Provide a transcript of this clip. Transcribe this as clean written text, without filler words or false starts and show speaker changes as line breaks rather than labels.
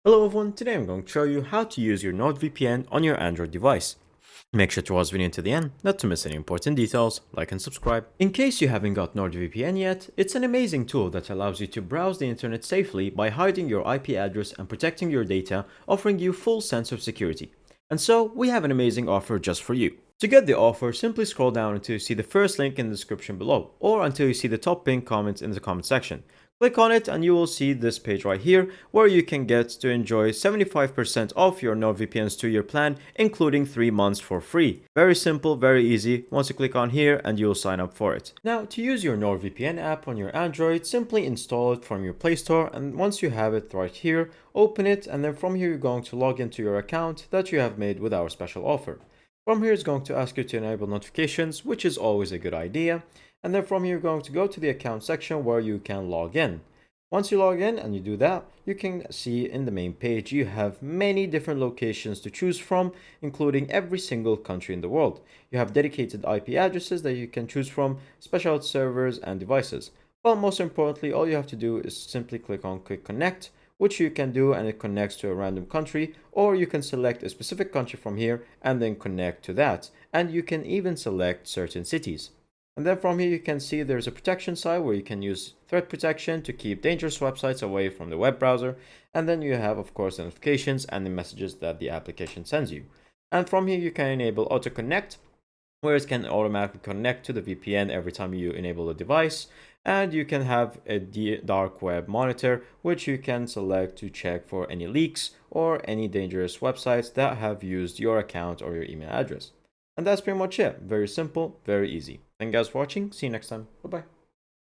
Hello everyone, today I'm going to show you how to use your NordVPN on your Android device. Make sure to watch the video to the end, not to miss any important details, like and subscribe. In case you haven't got NordVPN yet, it's an amazing tool that allows you to browse the internet safely by hiding your IP address and protecting your data, offering you full sense of security. And so, we have an amazing offer just for you. To get the offer, simply scroll down until you see the first link in the description below, or until you see the top pinned comment in the comment section. Click on it and you will see this page right here where you can get to enjoy 75% off your NordVPN's 2-year plan, including 3 months for free. Very simple, very easy. Once you click on here and you'll sign up for it. Now, to use your NordVPN app on your Android, simply install it from your Play Store, and once you have it right here, open it, and then from here you're going to log into your account that you have made with our special offer. From here it's going to ask you to enable notifications, which is always a good idea. And then from here, you're going to go to the account section where you can log in. Once you log in and you do that, you can see in the main page you have many different locations to choose from, including every single country in the world. You have dedicated IP addresses that you can choose from, special servers and devices. But most importantly, all you have to do is simply click on Quick Connect, which you can do, and it connects to a random country, or you can select a specific country from here and then connect to that. And you can even select certain cities. And then from here you can see there's a protection side where you can use threat protection to keep dangerous websites away from the web browser. And then you have, of course, the notifications and the messages that the application sends you. And from here you can enable auto connect, where it can automatically connect to the VPN every time you enable the device. And you can have a dark web monitor, which you can select to check for any leaks or any dangerous websites that have used your account or your email address. And that's pretty much it. Very simple, very easy. Thank you guys for watching. See you next time. Bye bye.